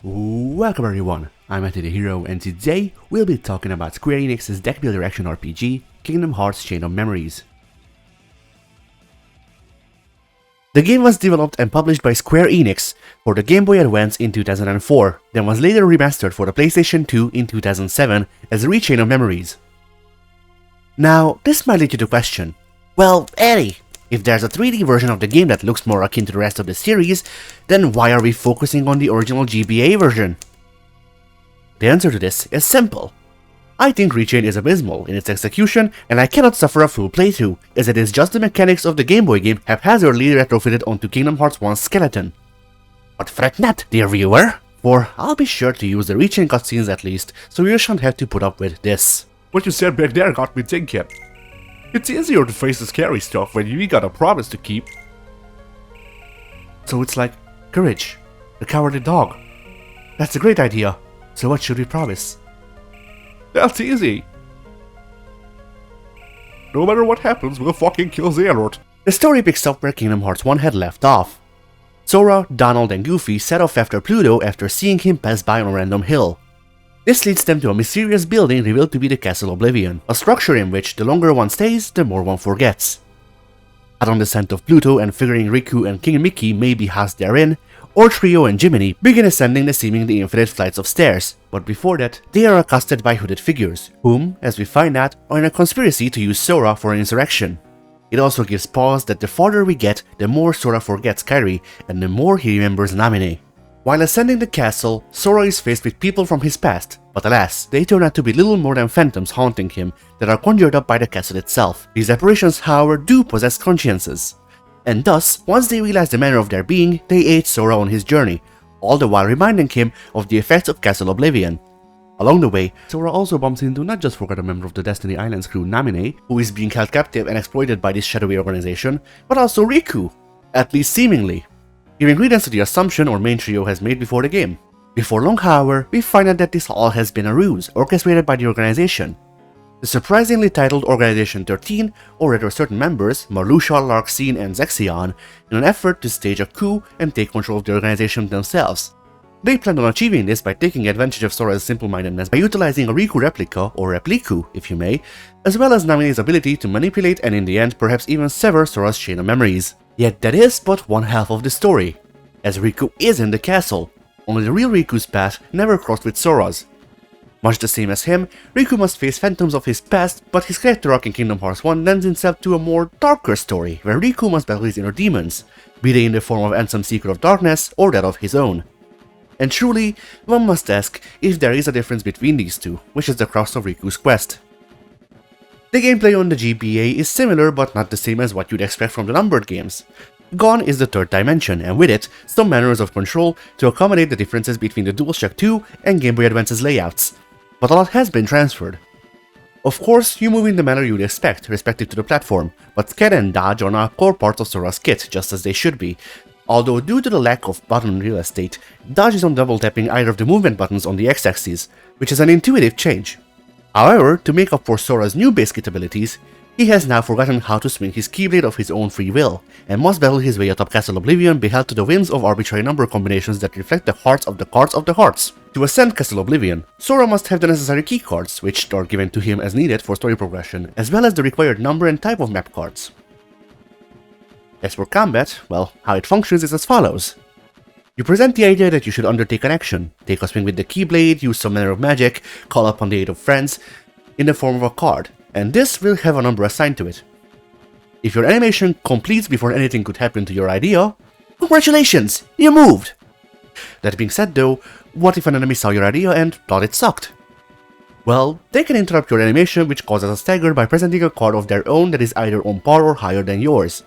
Welcome everyone, I'm Matty the Hero, and today we'll be talking about Square Enix's deck builder action RPG, Kingdom Hearts Chain of Memories. The game was developed and published by Square Enix for the Game Boy Advance in 2004, then was later remastered for the PlayStation 2 in 2007 as Re:Chain of Memories. Now, this might lead you to question, well, Eddie, if there's a 3D version of the game that looks more akin to the rest of the series, then why are we focusing on the original GBA version? The answer to this is simple. I think Re:Chain is abysmal in its execution, and I cannot suffer a full playthrough, as it is just the mechanics of the Game Boy game haphazardly retrofitted onto Kingdom Hearts 1's skeleton. But fret not, dear viewer, for I'll be sure to use the Re:Chain cutscenes at least, so you shan't have to put up with this. What you said back there got me thinking. It's easier to face the scary stuff when you got a promise to keep. So it's like Courage, the Cowardly Dog. That's a great idea, so what should we promise? That's easy. No matter what happens, we'll fucking kill Xehanort. The story picks up where Kingdom Hearts 1 had left off. Sora, Donald, and Goofy set off after Pluto after seeing him pass by on a random hill. This leads them to a mysterious building revealed to be the Castle Oblivion, a structure in which the longer one stays, the more one forgets. Out on the scent of Pluto and figuring Riku and King Mickey may be housed therein, Trio and Jiminy begin ascending the seemingly infinite flights of stairs, but before that, they are accosted by hooded figures, whom, as we find out, are in a conspiracy to use Sora for an insurrection. It also gives pause that the farther we get, the more Sora forgets Kairi, and the more he remembers Naminé. While ascending the castle, Sora is faced with people from his past, but alas, they turn out to be little more than phantoms haunting him that are conjured up by the castle itself. These apparitions, however, do possess consciences, and thus, once they realize the manner of their being, they aid Sora on his journey, all the while reminding him of the effects of Castle Oblivion. Along the way, Sora also bumps into not just forgotten member of the Destiny Islands crew Naminé, who is being held captive and exploited by this shadowy organization, but also Riku, at least seemingly, giving credence to the assumption our main trio has made before the game. Before long, however, we find out that this all has been a ruse orchestrated by the organization. The surprisingly titled Organization 13 ordered certain members, Marluxia, Larxene, and Zexion, in an effort to stage a coup and take control of the organization themselves. They planned on achieving this by taking advantage of Sora's simple-mindedness by utilizing a Riku replica, or Repliku if you may, as well as Naminé's ability to manipulate and in the end perhaps even sever Sora's chain of memories. Yet that is but one half of the story, as Riku is in the castle, only the real Riku's path never crossed with Sora's. Much the same as him, Riku must face phantoms of his past, but his character arc in Kingdom Hearts 1 lends itself to a more darker story, where Riku must battle his inner demons, be they in the form of Ansem Seeker of Darkness or that of his own. And truly, one must ask if there is a difference between these two, which is the crux of Riku's quest. The gameplay on the GBA is similar but not the same as what you'd expect from the numbered games. Gone is the third dimension, and with it, some manners of control to accommodate the differences between the DualShock 2 and Game Boy Advance's layouts. But a lot has been transferred. Of course, you move in the manner you'd expect, respective to the platform, but Scan and Dodge are now core parts of Sora's kit, just as they should be. Although due to the lack of button real estate, Dodge is on double tapping either of the movement buttons on the X-axis, which is an intuitive change. However, to make up for Sora's new base kit abilities, he has now forgotten how to swing his Keyblade of his own free will, and must battle his way atop Castle Oblivion beheld to the whims of arbitrary number combinations that reflect the hearts of the cards of the hearts. To ascend Castle Oblivion, Sora must have the necessary key cards, which are given to him as needed for story progression, as well as the required number and type of map cards. As for combat, well, how it functions is as follows. You present the idea that you should undertake an action, take a swing with the Keyblade, use some manner of magic, call upon the aid of friends, in the form of a card, and this will have a number assigned to it. If your animation completes before anything could happen to your idea, congratulations, you moved! That being said though, what if an enemy saw your idea and thought it sucked? Well, they can interrupt your animation, which causes a stagger by presenting a card of their own that is either on par or higher than yours.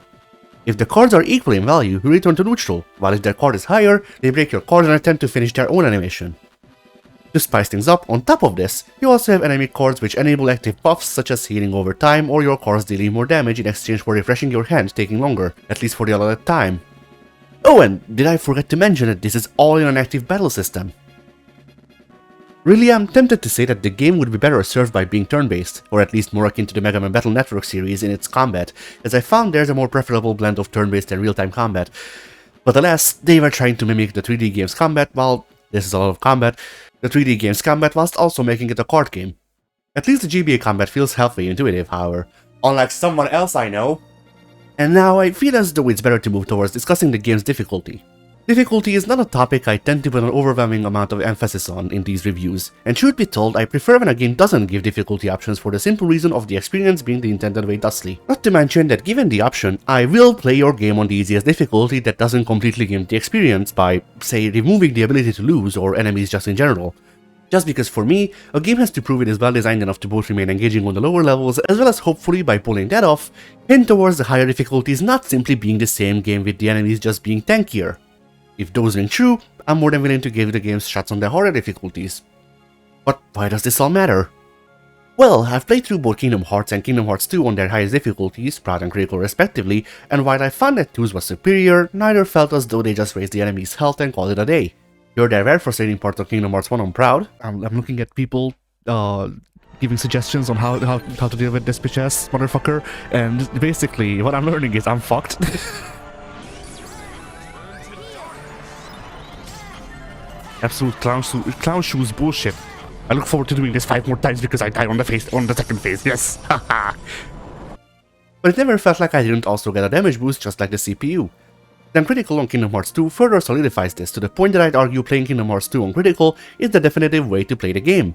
If the cards are equal in value, you return to neutral, while if their card is higher, they break your card and attempt to finish their own animation. To spice things up, on top of this, you also have enemy cards which enable active buffs such as healing over time or your cards dealing more damage in exchange for refreshing your hand taking longer, at least for the allotted time. Oh, and did I forget to mention that this is all in an active battle system? Really, I'm tempted to say that the game would be better served by being turn-based, or at least more akin to the Mega Man Battle Network series in its combat, as I found there's a more preferable blend of turn-based and real-time combat. But alas, they were trying to mimic the 3D game's combat while This is a lot of combat, the 3D game's combat, whilst also making it a card game. At least the GBA combat feels healthy and intuitive, however, unlike someone else I know. And now I feel as though it's better to move towards discussing the game's difficulty. Difficulty is not a topic I tend to put an overwhelming amount of emphasis on in these reviews, and truth be told, I prefer when a game doesn't give difficulty options for the simple reason of the experience being the intended way thusly. Not to mention that given the option, I will play your game on the easiest difficulty that doesn't completely give the experience by, say, removing the ability to lose or enemies just in general. Just because for me, a game has to prove it is well designed enough to both remain engaging on the lower levels, as well as hopefully by pulling that off, hint towards the higher difficulties not simply being the same game with the enemies just being tankier. If those ring true, I'm more than willing to give the games shots on the harder difficulties. But why does this all matter? Well, I've played through both Kingdom Hearts and Kingdom Hearts 2 on their highest difficulties, Proud and Critical respectively, and while I found that 2's was superior, neither felt as though they just raised the enemy's health and called it a day. Here there were frustrating parts of Kingdom Hearts 1 on Proud. I'm looking at people giving suggestions on how to deal with this bitch-ass motherfucker, and basically what I'm learning is I'm fucked. Absolute clown shoes bullshit. I look forward to doing this 5 more times because I died on the second phase, yes, haha. But it never felt like I didn't also get a damage boost just like the CPU. Then Critical on Kingdom Hearts 2 further solidifies this to the point that I'd argue playing Kingdom Hearts 2 on Critical is the definitive way to play the game.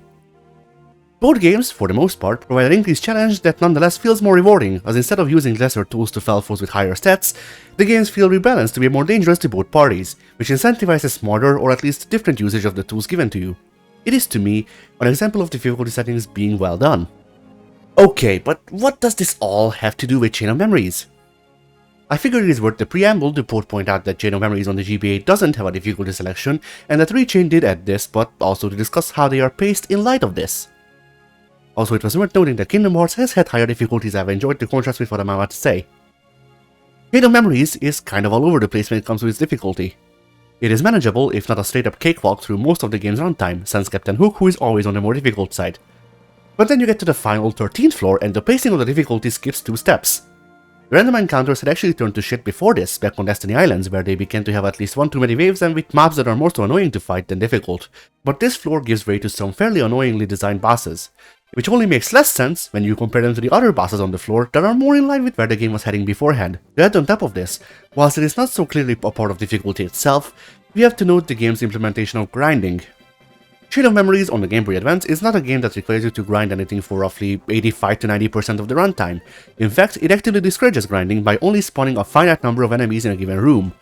Both games, for the most part, provide an increased challenge that nonetheless feels more rewarding, as instead of using lesser tools to fell foes with higher stats, the games feel rebalanced to be more dangerous to both parties, which incentivizes smarter or at least different usage of the tools given to you. It is, to me, an example of difficulty settings being well done. Okay, but what does this all have to do with Chain of Memories? I figured it is worth the preamble to both point out that Chain of Memories on the GBA doesn't have a difficulty selection, and that Rechain did add this, but also to discuss how they are paced in light of this. Also, it was worth noting that Kingdom Hearts has had higher difficulties I've enjoyed to contrast with what I'm about to say. Chain of Memories is kind of all over the place when it comes to its difficulty. It is manageable, if not a straight-up cakewalk through most of the game's runtime, sans Captain Hook, who is always on the more difficult side. But then you get to the final 13th floor and the pacing of the difficulty skips 2 steps. The random encounters had actually turned to shit before this, back on Destiny Islands, where they began to have at least one too many waves and with mobs that are more so annoying to fight than difficult. But this floor gives way to some fairly annoyingly designed bosses, which only makes less sense when you compare them to the other bosses on the floor that are more in line with where the game was heading beforehand. Yet on top of this, whilst it is not so clearly a part of difficulty itself, we have to note the game's implementation of grinding. Chain of Memories on the Game Boy Advance is not a game that requires you to grind anything for roughly 85 to 90% of the runtime. In fact, it actively discourages grinding by only spawning a finite number of enemies in a given room.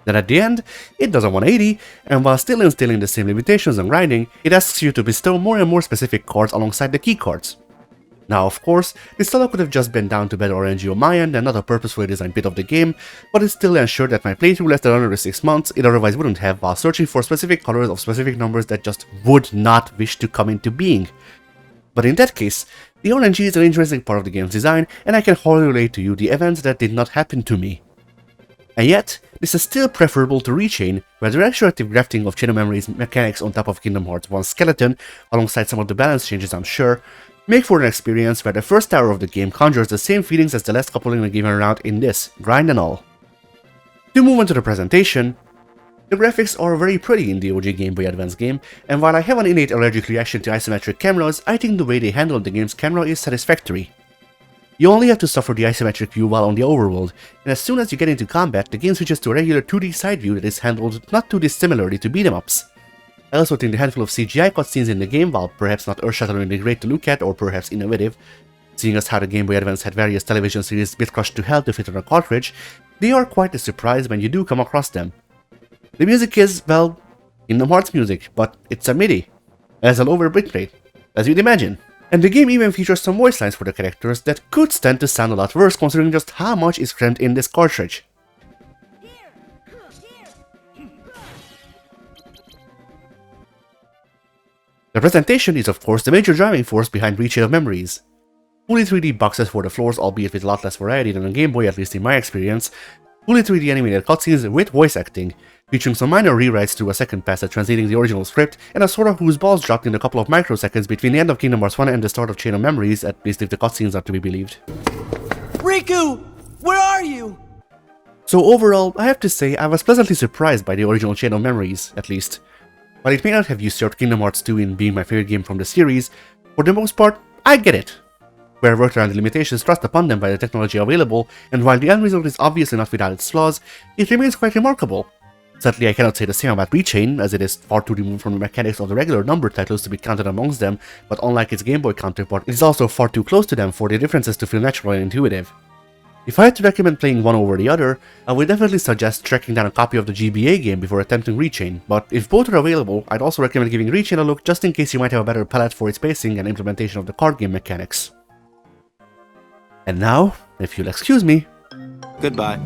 Then at the end, it does a 180, and while still instilling the same limitations on grinding, it asks you to bestow more and more specific cards alongside the key cards. Now of course, this solo could have just been down to better RNG on my end and not a purposefully designed bit of the game, but it still ensured that my playthrough lasted under 6 months it otherwise wouldn't have while searching for specific colors of specific numbers that just would not wish to come into being. But in that case, the RNG is an intrinsic part of the game's design, and I can wholly relate to you the events that did not happen to me. And yet, this is still preferable to Rechain, where the retroactive grafting of Chain of Memories mechanics on top of Kingdom Hearts 1's skeleton, alongside some of the balance changes I'm sure, make for an experience where the first hour of the game conjures the same feelings as the last couple in the game around in this, grind and all. To move on to the presentation, the graphics are very pretty in the OG Game Boy Advance game, and while I have an innate allergic reaction to isometric cameras, I think the way they handled the game's camera is satisfactory. You only have to suffer the isometric view while on the overworld, and as soon as you get into combat, the game switches to a regular 2D side view that is handled not too dissimilarly to beat-em-ups. I also think the handful of CGI cutscenes in the game, while perhaps not earth-shatteringly great to look at or perhaps innovative, seeing as how the Game Boy Advance had various television series bit crushed to hell to fit on a cartridge, they are quite a surprise when you do come across them. The music is, well, Kingdom Hearts music, but it's a MIDI, as a lower bitrate, as you'd imagine. And the game even features some voice lines for the characters that could stand to sound a lot worse considering just how much is crammed in this cartridge. The presentation is of course the major driving force behind Rechain of Memories. Fully 3D boxes for the floors, albeit with a lot less variety than on Game Boy, at least in my experience, fully 3D animated cutscenes with voice acting, featuring some minor rewrites to a second pass at translating the original script, and a Sora whose balls dropped in a couple of microseconds between the end of Kingdom Hearts 1 and the start of Chain of Memories, at least if the cutscenes are to be believed. Riku! Where are you? So overall, I have to say I was pleasantly surprised by the original Chain of Memories, at least. While it may not have usurped Kingdom Hearts 2 in being my favorite game from the series, for the most part, I get it. We have worked around the limitations thrust upon them by the technology available, and while the end result is obviously not without its flaws, it remains quite remarkable. Sadly, I cannot say the same about Rechain, as it is far too removed from the mechanics of the regular numbered titles to be counted amongst them, but unlike its Game Boy counterpart, it is also far too close to them for the differences to feel natural and intuitive. If I had to recommend playing one over the other, I would definitely suggest tracking down a copy of the GBA game before attempting Rechain, but if both are available, I'd also recommend giving Rechain a look just in case you might have a better palette for its pacing and implementation of the card game mechanics. And now, if you'll excuse me... Goodbye.